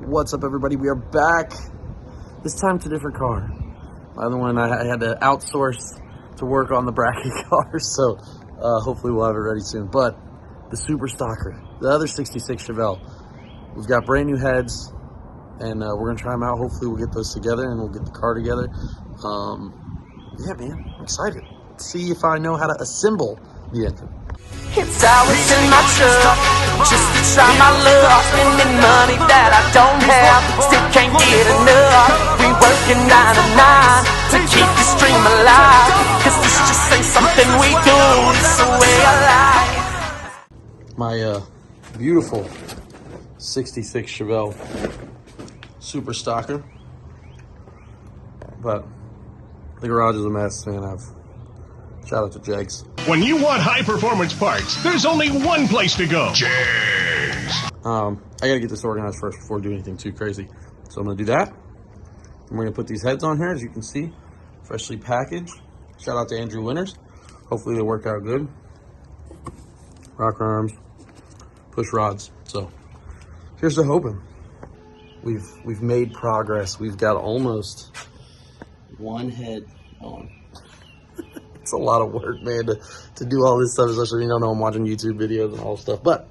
What's up, everybody? We are back. This time to a different car. The other one I had to outsource to work on the bracket car, so hopefully we'll have it ready soon. But the Super Stalker, the other 66 Chevelle, we've got brand new heads, and we're gonna try them out. Hopefully we'll get those together and we'll get the car together. Yeah, man, I'm excited. See if I know how to assemble the engine. It's always in my truck, just to try my luck, spending money that I don't have, still can't get enough. We working 9 to 9 to keep this dream alive, cause this just ain't something we do, it's a way of life. My beautiful 66 Chevelle Super Stalker, but the garage is a mess, man. Shout out to Jegs. When you want high-performance parts, there's only one place to go. Jegs. I gotta get this organized first before I do anything too crazy. So I'm gonna do that. And we're gonna put these heads on here, as you can see, freshly packaged. Shout out to Andrew Winters. Hopefully they work out good. Rocker arms, push rods. So here's the hoping. We've made progress. We've got almost one head on. It's a lot of work, man, to do all this stuff, especially when you don't know I'm watching YouTube videos and all this stuff. But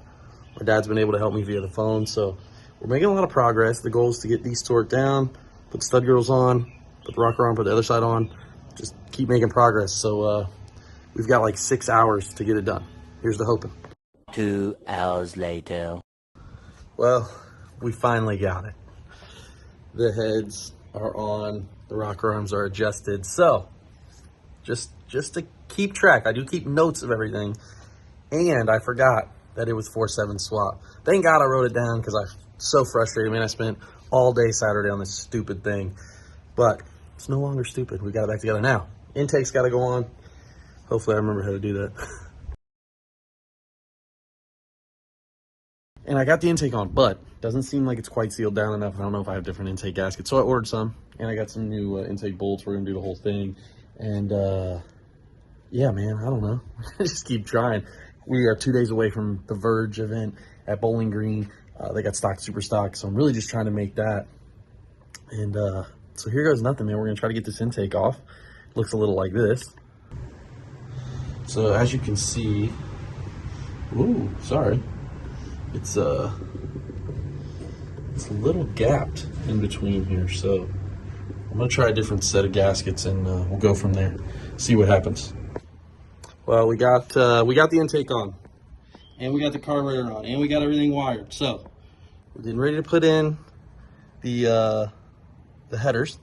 my dad's been able to help me via the phone, so we're making a lot of progress. The goal is to get these torqued down, put the stud girls on, put the rocker on, put the other side on, just keep making progress. So we've got like 6 hours to get it done. Here's the hoping. 2 hours later. Well, we finally got it. The heads are on, the rocker arms are adjusted. So just to keep track, I do keep notes of everything, and I forgot that it was 4/7 swap. Thank God I wrote it down, because I'm so frustrated, man. I spent all day Saturday on this stupid thing, but it's no longer stupid. We got it back together now. Intake's got to go on. Hopefully I remember how to do that. And I got the intake on, but doesn't seem like it's quite sealed down enough. I don't know if I have different intake gaskets, so I ordered some, and I got some new intake bolts. We're gonna do the whole thing, and yeah, man, I don't know. Just keep trying. We are 2 days away from the Verge event at Bowling Green. They got stock, super stock, so I'm really just trying to make that. And so here goes nothing, man. We're gonna try to get this intake off. Looks a little like this. So as you can see, ooh, sorry. It's a little gapped in between here, so I'm gonna try a different set of gaskets, and we'll go from there. See what happens. Well, we got the intake on, and we got the carburetor on, and we got everything wired. So we're getting ready to put in the headers.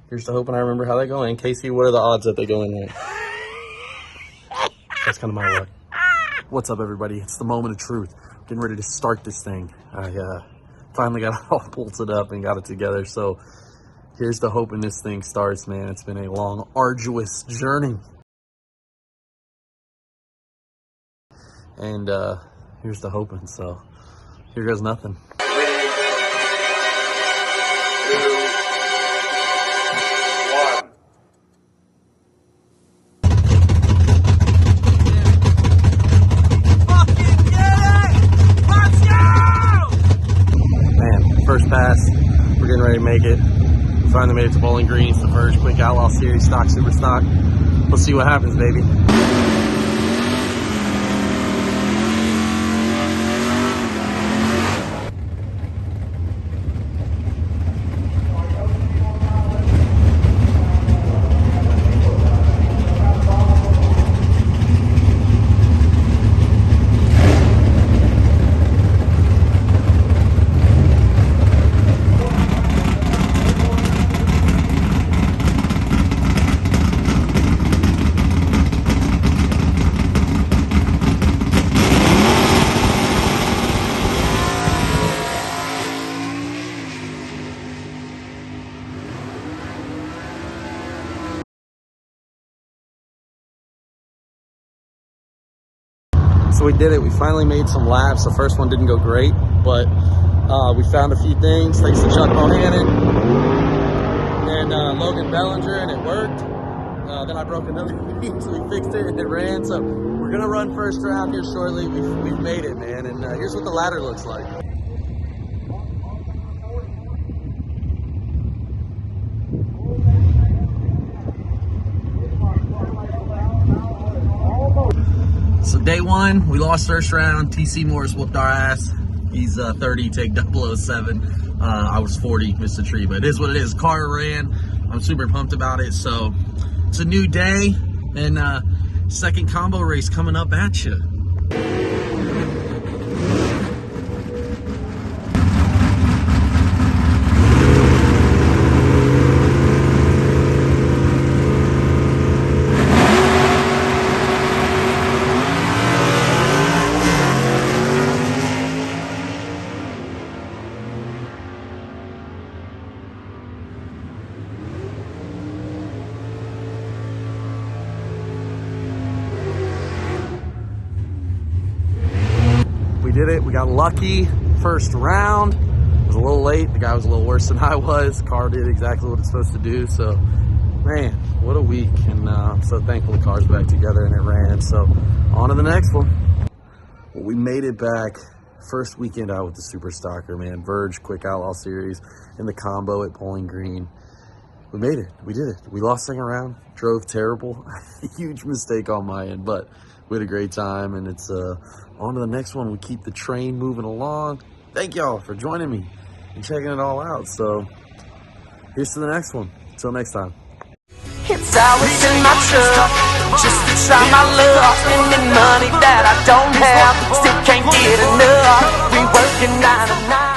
Here's the hoping I remember how they go in. Casey, what are the odds that they go in right? That's kind of my luck. What's up, everybody? It's the moment of truth. Getting ready to start this thing. I finally got it all bolted up and got it together. So here's the hoping this thing starts, man. It's been a long, arduous journey. And here's the hoping. So here goes nothing. 3, 2, 1. Fucking get it! Let's go! Man, first pass. We're getting ready to make it. We finally made it to Bowling Green. It's the Verge Quick Outlaw Series, stock, super stock. We'll see what happens, baby. So we did it. We finally made some laps. The first one didn't go great, but we found a few things thanks to Chuck Bohannon and Logan Bellinger, and it worked. Then I broke another beam, so we fixed it and it ran. So we're gonna run first round here shortly. We've made it, man. And here's what the ladder looks like. day one, we lost first round. TC Morris whooped our ass. He's 30, take 007. I was 40, missed the tree, but it is what it is. Car ran. I'm super pumped about it. So it's a new day and second combo race coming up at you. Did it. We got lucky first round. It was a little late. The guy was a little worse than I was. Car did exactly what it's supposed to do. So, man, what a week. And I'm so thankful the car's back together and it ran. So, on to the next one. Well, we made it back. First weekend out with the Super Stocker, man. Verge Quick Outlaw Series in the combo at Bowling Green. We made it. We did it. We lost second round. Drove terrible. Huge mistake on my end, but we had a great time, and it's on to the next one. We keep the train moving along. Thank y'all for joining me and checking it all out. So here's to the next one. Until next time. It's always in my truck, just to try my luck, spending money that I don't have, still can't get enough. We working 9 to 9.